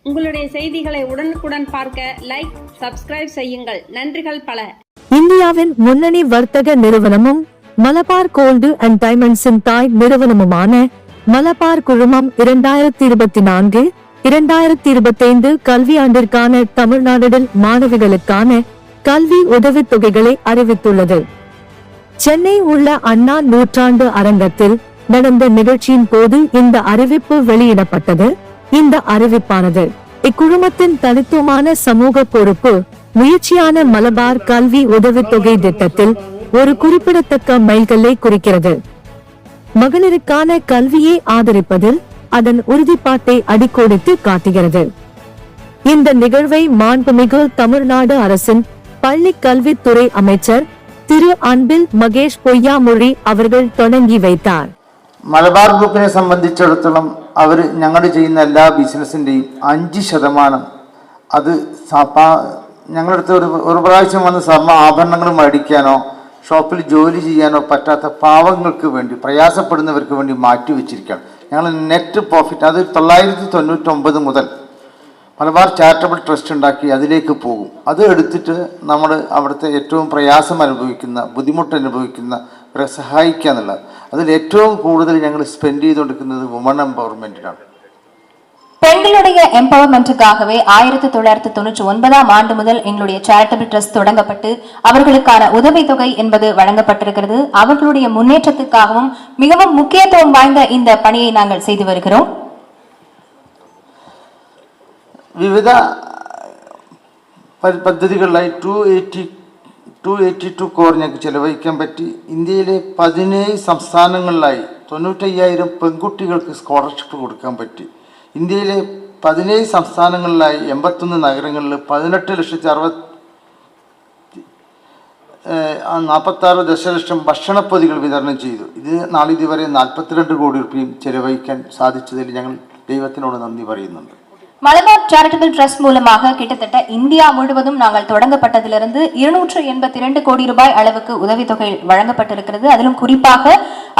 உங்களுடைய செய்திகளை உடனுக்குடன் பார்க்க லைக், சப்ஸ்கிரைப் செய்யுங்கள். நன்றிகள் பல. இந்தியாவின் முன்னணி வர்த்தக நிறுவனமும் மலபார் கோல்டு அண்ட் டைமண்ட்ஸின் தாய் நிறுவனமுமான மலபார் குழுமம் 2024-2025 கல்வியாண்டிற்கான தமிழ்நாடு மாணவிகளுக்கான கல்வி உதவித் தொகைகளை அறிவித்துள்ளது. சென்னை உள்ள அண்ணா நூற்றாண்டு அரங்கத்தில் நடந்த நிகழ்ச்சியின் போது இந்த அறிவிப்பு வெளியிடப்பட்டது. இந்த அறிவிப்பானது இக்குழுமத்தின் தனித்துவமான சமூக பொறுப்பு முயற்சியான மலபார் கல்வி உதவித்தொகை திட்டத்தில் ஒரு குறிப்பிடத்தக்க மைல்கல்லை குறிக்கிறது. மகளிருக்கான கல்வியை ஆதரிப்பதில் அதன் உறுதிப்பாட்டை அடிக்கோடிட்டு காட்டுகிறது. இந்த நிகழ்வை மாண்புமிகு தமிழ்நாடு அரசின் பள்ளி கல்வித்துறை அமைச்சர் திரு അൻബിൽ മഹേഷ് പൊയ്യാമൊഴി അവர்கள் தொடங்கி வைத்தார். മലബാർ ഗ്രൂപ്പിനെ സംബന്ധിച്ചിടത്തോളം അവർ ഞങ്ങൾ ചെയ്യുന്ന എല്ലാ ബിസിനസ്സിൻ്റെയും 5% അത് ഞങ്ങളടുത്ത് ഒരു പ്രാവശ്യം വന്ന് സ്വർണ്ണ ആഭരണങ്ങൾ മേടിക്കാനോ ഷോപ്പിൽ ജോലി ചെയ്യാനോ പറ്റാത്ത പാവങ്ങൾക്ക് വേണ്ടി, പ്രയാസപ്പെടുന്നവർക്ക് വേണ്ടി മാറ്റിവെച്ചിരിക്കുകയാണ്. ഞങ്ങൾ നെറ്റ് പ്രോഫിറ്റ് അത് 999 മുതൽ മലബാർ ചാരിറ്റബിൾ ട്രസ്റ്റ് ഉണ്ടാക്കി അതിലേക്ക് പോകും. അത് എടുത്തിട്ട് നമ്മൾ അവിടുത്തെ ഏറ്റവും പ്രയാസം അനുഭവിക്കുന്ന, ബുദ്ധിമുട്ട് അനുഭവിക്കുന്നവരെ സഹായിക്കുക എന്നുള്ളത്. അതിൽ ഏറ്റവും കൂടുതൽ ഞങ്ങൾ സ്പെൻഡ് ചെയ്തുകൊണ്ടിരിക്കുന്നത് വുമൺ എംപവർമെൻറ്റിനാണ്. பெண்களுடைய எம்பவர்மெண்ட்டுக்காகவே 1999 ஆண்டு முதல் எங்களுடைய சேரிட்டபிள் ட்ரஸ்ட் தொடங்கப்பட்டு அவர்களுக்கான உதவித்தொகை என்பது வழங்கப்பட்டிருக்கிறது. அவர்களுடைய முன்னேற்றத்துக்காகவும் மிகவும் முக்கியத்துவம் வாய்ந்த இந்த பணியை நாங்கள் செய்து வருகிறோம். വിവിധ പദ്ധതികളിലായി 282 കോർ ഞങ്ങൾക്ക് ചെലവഴിക്കാൻ പറ്റി. ഇന്ത്യയിലെ 17 സംസ്ഥാനങ്ങളിലായി 95,000 പെൺകുട്ടികൾക്ക് സ്കോളർഷിപ്പ് കൊടുക്കാൻ പറ്റി. ഇന്ത്യയിലെ 17 സംസ്ഥാനങ്ങളിലായി 81 നഗരങ്ങളിൽ 18,46 ദശലക്ഷം ഭക്ഷണപ്പൊതികൾ വിതരണം ചെയ്തു. ഇത് നാളിതുവരെ 42 കോടി രൂപയും ചെലവഴിക്കാൻ സാധിച്ചതിൽ ഞങ്ങൾ ദൈവത്തിനോട് നന്ദി പറയുന്നുണ്ട്. மலபார் சேரிட்டபிள் ட்ரஸ்ட் மூலமாக கிட்டத்தட்ட இந்தியா முழுவதும் நாங்கள் தொடங்கப்பட்டதிலிருந்து 282 கோடி ரூபாய் அளவுக்கு உதவித்தொகை வழங்கப்பட்டிருக்கிறது. அதிலும் குறிப்பாக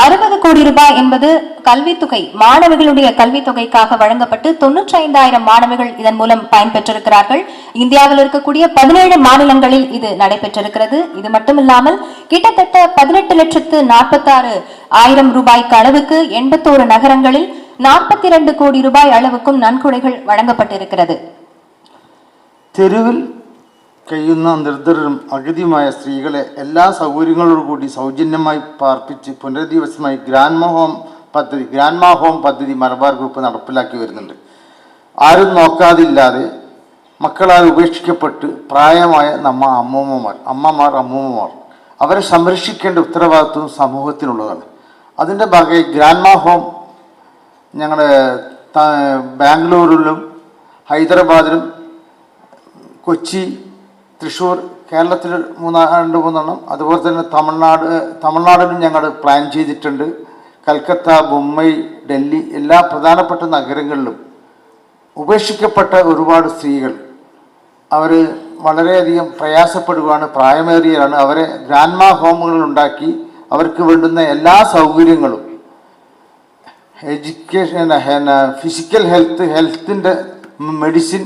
60 கோடி ரூபாய் என்பது கல்வித்தொகை, மாணவர்களுடைய கல்வித்தொகைக்காக வழங்கப்பட்டு 95,000 மாணவர்கள் இதன் மூலம் பயன்பெற்றிருக்கிறார்கள். இந்தியாவில் இருக்கக்கூடிய 17 மாநிலங்களில் இது நடைபெற்றிருக்கிறது. இது மட்டுமில்லாமல் கிட்டத்தட்ட 18,46,000 ரூபாய்க்கு அளவுக்கு 81 நகரங்களில் 42 கோடி ரூபாய் அளவுக்கும் நன்கொடைகள் വഴങ്ങപ്പെട്ടിരിക്കുന്നത്. തെരുവിൽ കഴിയുന്ന നിർദ്ധരും അഗതിയുമായ സ്ത്രീകളെ എല്ലാ സൗകര്യങ്ങളോടുകൂടി സൗജന്യമായി പാർപ്പിച്ച് പുനരധിവാസമായി ഗ്രാൻഡ്മാ ഹോം പദ്ധതി മലബാർ ഗ്രൂപ്പ് നടപ്പിലാക്കി വരുന്നുണ്ട്. ആരും നോക്കാതില്ലാതെ മക്കളാൽ ഉപേക്ഷിക്കപ്പെട്ട് പ്രായമായ അമ്മമാർ അവരെ സംരക്ഷിക്കേണ്ട ഉത്തരവാദിത്വം സമൂഹത്തിനുള്ളതാണ്. അതിൻ്റെ ഭാഗമായി ഗ്രാൻഡ്മാ ഹോം ഞങ്ങളുടെ ബാംഗ്ലൂരിലും ഹൈദരാബാദിലും കൊച്ചി, തൃശ്ശൂർ, കേരളത്തിൽ 2-3 അതുപോലെ തന്നെ തമിഴ്നാടിലും ഞങ്ങൾ പ്ലാൻ ചെയ്തിട്ടുണ്ട്. കൽക്കത്ത, മുംബൈ, ഡൽഹി എല്ലാ പ്രധാനപ്പെട്ട നഗരങ്ങളിലും ഉപേക്ഷിക്കപ്പെട്ട ഒരുപാട് സ്ത്രീകൾ അവർ വളരെയധികം പ്രയാസപ്പെടുകയാണ്, പ്രായമേറിയവരാണ്. അവരെ ഗ്രാൻഡ്മാ ഹോമുകൾ ഉണ്ടാക്കി അവർക്ക് വേണ്ടുന്ന എല്ലാ സൗകര്യങ്ങളും, എഡ്യൂക്കേഷൻ, ഫിസിക്കൽ ഹെൽത്തിൻ്റെ മെഡിസിൻ,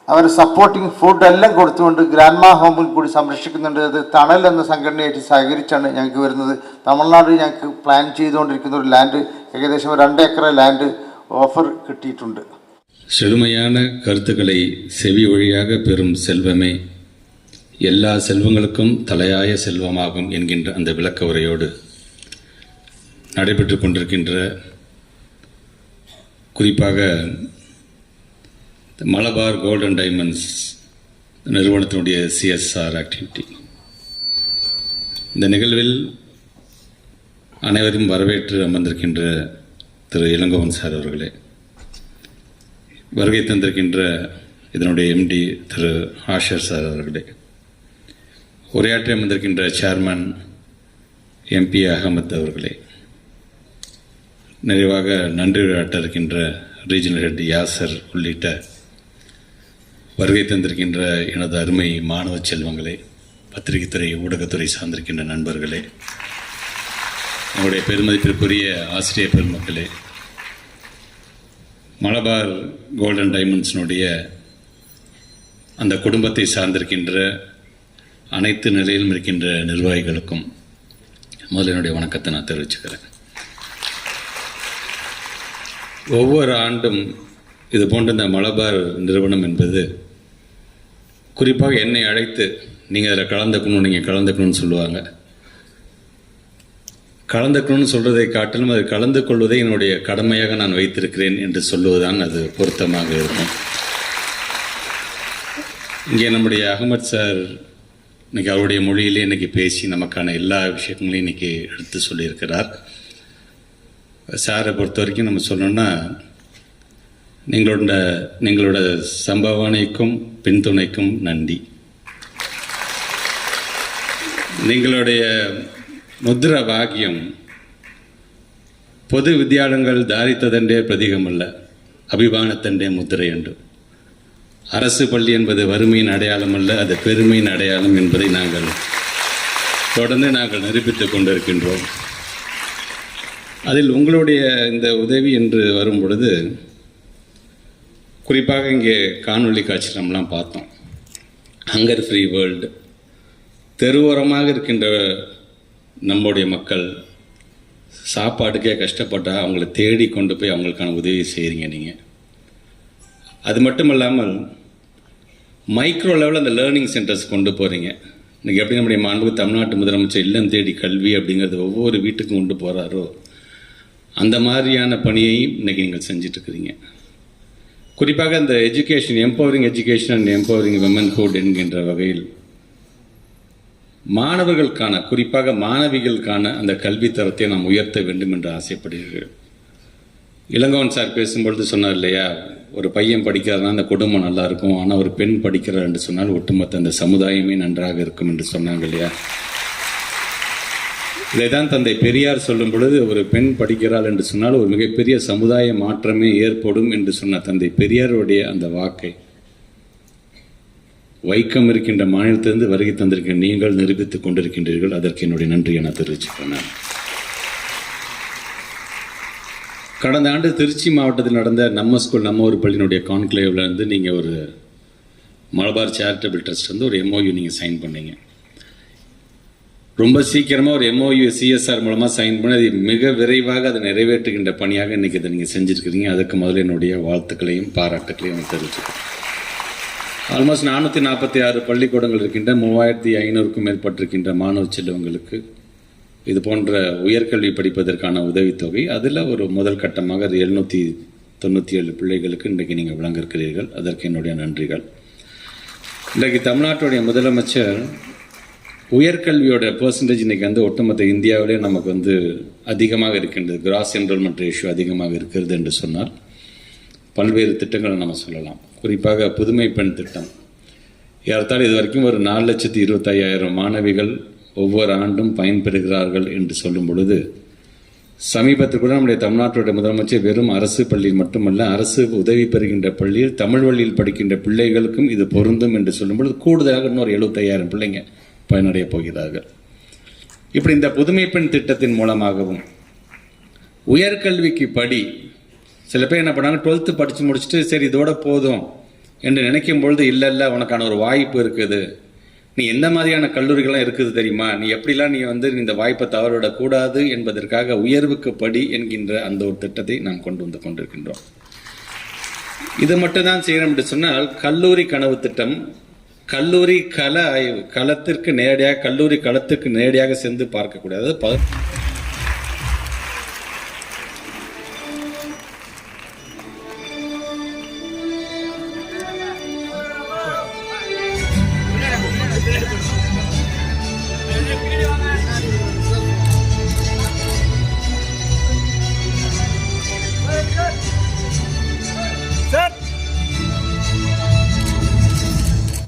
അവർ സപ്പോർട്ടിങ് ഫുഡ് എല്ലാം കൊടുത്തുകൊണ്ട് ഗ്രാൻഡ്മാ ഹോമിൽ കൂടി സംരക്ഷിക്കുന്നുണ്ട്. അത് തണൽ എന്ന സംഘടനയായിട്ട് സഹകരിച്ചാണ് ഞങ്ങൾക്ക് വരുന്നത്. തമിഴ്നാട് ഞങ്ങൾക്ക് പ്ലാൻ ചെയ്തുകൊണ്ടിരിക്കുന്ന ഒരു ലാൻഡ്, ഏകദേശം 2 ഏക്കർ ലാൻഡ് ഓഫർ കിട്ടിയിട്ടുണ്ട്. செழுமையான கருத்துக்களை செவி வழியாக பெறும் செல்வமே எல்லா செல்வங்களுக்கும் தலையாய செல்வமாகும் என்கின்ற அந்த விளக்க உரையோடு நடைபெற்று கொண்டிருக்கின்ற குறிப்பாக மலபார் கோல்ட் அண்ட் டைமண்ட்ஸ் நிறுவனத்தினுடைய சிஎஸ்ஆர் ஆக்டிவிட்டி, இந்த நிகழ்வில் அனைவரும் வரவேற்று அமர்ந்திருக்கின்ற திரு இளங்கோவன் சார் அவர்களே, வருகை தந்திருக்கின்ற இதனுடைய எம்டி திரு ஆஷர் சார் அவர்களே, உரையாற்றி அமர்ந்திருக்கின்ற சேர்மன் எம்பி அகமத் அவர்களே, நிறைவாக நன்றி உரையாற்ற இருக்கின்ற ரீஜனல் ஹெட் யாசர் உள்ளிட்ட வருகை தந்திருக்கின்ற எனது அருமை மாணவ செல்வங்களே, பத்திரிகைத்துறை ஊடகத்துறை சார்ந்திருக்கின்ற நண்பர்களே, என்னுடைய பெருமதிப்பிற்குரிய ஆசிரியர் பெருமக்களே, மலபார் கோல்டன் டைமண்ட்ஸினுடைய அந்த குடும்பத்தை சார்ந்திருக்கின்ற அனைத்து நிலையிலும் இருக்கின்ற நிர்வாகிகளுக்கும் முதல்ல என்னுடைய வணக்கத்தை நான் தெரிவிச்சுக்கிறேன். ஒவ்வொரு ஆண்டும் இது போன்ற இந்த மலபார் நிறுவனம் என்பது குறிப்பாக என்னை அழைத்து நீங்கள் அதில் கலந்துக்கணும்னு சொல்லுவாங்க. கலந்துக்கணும்னு சொல்கிறதை காட்டிலும் அது கலந்து கொள்வதை என்னுடைய கடமையாக நான் வைத்திருக்கிறேன் என்று சொல்லுவதுதான் அது பொருத்தமாக இருக்கும். இங்கே நம்முடைய அகமது சார் இன்றைக்கி அவருடைய மொழியிலே இன்றைக்கி பேசி நமக்கான எல்லா விஷயங்களையும் இன்றைக்கி எடுத்து சொல்லியிருக்கிறார். சாரை பொறுத்த வரைக்கும் நம்ம சொல்லணும்னா நீங்களோட சம்பாவனைக்கும் பின்துணைக்கும் நன்றி. நீங்களுடைய முத்ரா பாக்கியம் பொது வித்தியாலயங்கள் தாரித்ததென்றே பிரதீகமல்ல, அபிமானத்தண்டே முத்திரை என்று. அரசு பள்ளி என்பது வறுமையின் அடையாளம் அல்ல, அது பெருமையின் அடையாளம் என்பதை தொடர்ந்து நாங்கள் நிரூபித்துக் கொண்டிருக்கின்றோம். அதில் உங்களுடைய இந்த உதவி என்று வரும் பொழுது குறிப்பாக இங்கே காணொளி காட்சி நம்மலாம் பார்த்தோம். ஹங்கர் ஃப்ரீ வேர்ல்டு, தெருவோரமாக இருக்கின்ற நம்முடைய மக்கள் சாப்பாட்டுக்கே கஷ்டப்பட்டால் அவங்கள தேடி கொண்டு போய் அவங்களுக்கான உதவி செய்கிறீங்க நீங்கள். அது மட்டும் இல்லாமல் மைக்ரோ லெவலில் அந்த லேர்னிங் சென்டர்ஸ் கொண்டு போகிறீங்க. இன்றைக்கி எப்படி நம்முடைய மாண்புமிகு தமிழ்நாட்டு முதலமைச்சர் இல்லம் தேடி கல்வி அப்படிங்கிறது ஒவ்வொரு வீட்டுக்கும் கொண்டு போகிறாரோ அந்த மாதிரியான பணியையும் இன்றைக்கி நீங்கள் செஞ்சிட்ருக்கிறீங்க. குறிப்பாக இந்த education, empowering education and empowering womanhood என்கின்ற வகையில் மாணவர்களுக்கான, குறிப்பாக மாணவிகளுக்கான அந்த கல்வித்தரத்தை நாம் உயர்த்த வேண்டும் என்று ஆசைப்படுகிறீர்கள். இளங்கோவன் சார் பேசும்பொழுது சொன்னார் இல்லையா, ஒரு பையன் படிக்கிறாருன்னா அந்த குடும்பம் நல்லா இருக்கும், ஆனால் ஒரு பெண் படிக்கிறார் என்று சொன்னால் ஒட்டுமொத்த அந்த சமுதாயமே நன்றாக இருக்கும் என்று சொன்னாங்க இல்லையா. இதை தான் தந்தை பெரியார் சொல்லும் பொழுது ஒரு பெண் படிக்கிறாள் என்று சொன்னால் ஒரு மிகப்பெரிய சமுதாய மாற்றமே ஏற்படும் என்று சொன்ன தந்தை பெரியாருடைய அந்த வாக்கை வைக்கம் இருக்கின்ற மாநிலத்திலிருந்து வருகை தந்திருக்கின்ற நீங்கள் நிரூபித்துக் கொண்டிருக்கின்றீர்கள். அதற்கு என்னுடைய நன்றியை நான் தெரிவிச்சுக்கிறேன். கடந்த ஆண்டு திருச்சி மாவட்டத்தில் நடந்த நம்ம ஸ்கூல் நம்ம ஒரு பள்ளியினுடைய கான்க்ளேவில் இருந்து நீங்கள் ஒரு மலபார் சேரிட்டபிள் ட்ரஸ்ட் வந்து ஒரு MOU நீங்கள் சைன் பண்ணீங்க. ரொம்ப சீக்கிரமாக ஒரு MOU CSR மூலமாக சைன் பண்ணி அது மிக விரைவாக அதை நிறைவேற்றுகின்ற பணியாக இன்றைக்கி இதை நீங்கள் செஞ்சுருக்கிறீங்க. அதுக்கு முதல்ல என்னுடைய வாழ்த்துக்களையும் பாராட்டுக்களையும் தெரிவிச்சுக்கிறேன். ஆல்மோஸ்ட் 446 பள்ளிக்கூடங்கள் இருக்கின்ற 3500க்கும் மேற்பட்டிருக்கின்ற மாணவ செல்வங்களுக்கு இது போன்ற உயர்கல்வி படிப்பதற்கான உதவித்தொகை, அதில் ஒரு முதல் கட்டமாக அது 797 பிள்ளைகளுக்கு இன்றைக்கு நீங்கள் வழங்கியிருக்கிறீர்கள். அதற்கு என்னுடைய நன்றிகள். இன்றைக்கு தமிழ்நாட்டுடைய முதலமைச்சர் உயர்கல்வியோட பெர்சன்டேஜ் இன்றைக்கி வந்து ஒட்டுமொத்த இந்தியாவிலே நமக்கு வந்து அதிகமாக இருக்கின்றது, கிராஸ் என்ரோல்மெண்ட் ரேஷியோ அதிகமாக இருக்கிறது என்று சொன்னால் பல்வேறு திட்டங்களை நம்ம சொல்லலாம். குறிப்பாக புதுமை பெண் திட்டம் ஏறத்தாழ இது வரைக்கும் ஒரு 4,25,000 மாணவிகள் ஒவ்வொரு ஆண்டும் பயன்பெறுகிறார்கள் என்று சொல்லும் பொழுது, சமீபத்தில் கூட நம்முடைய தமிழ்நாட்டுடைய முதலமைச்சர் வெறும் அரசு பள்ளியில் மட்டுமல்ல, அரசு உதவி பெறுகின்ற பள்ளியில் தமிழ் வழியில் படிக்கின்ற பிள்ளைகளுக்கும் இது பொருந்தும் என்று சொல்லும் பொழுது கூடுதலாக இன்னொரு 75,000 பிள்ளைங்க பயனடைய போகிறார்கள். இப்படி இந்த புதுமை பெண் திட்டத்தின் மூலமாகவும் உயர்கல்விக்கு படி சில பேர் என்ன பண்ணாங்க, 12th படித்து முடிச்சுட்டு சரி இதோட போதும் என்று நினைக்கும் பொழுது இல்லை உனக்கான ஒரு வாய்ப்பு இருக்குது, நீ எந்த மாதிரியான கல்லூரிகள்லாம் இருக்குது தெரியுமா, நீ எப்படிலாம் நீ வந்து இந்த வாய்ப்பை தவறவிடக்கூடாது என்பதற்காக உயர்வுக்கு படி என்கின்ற அந்த ஒரு திட்டத்தை நாம் கொண்டு வந்து கொண்டிருக்கின்றோம். இது மட்டும்தான் செய்யணும் என்று சொன்னால் கல்லூரி கனவு திட்டம், கல்லூரி கள ஆய்வு, கல்லூரி களத்திற்கு நேரடியாக சென்று பார்க்கக்கூடாது. Video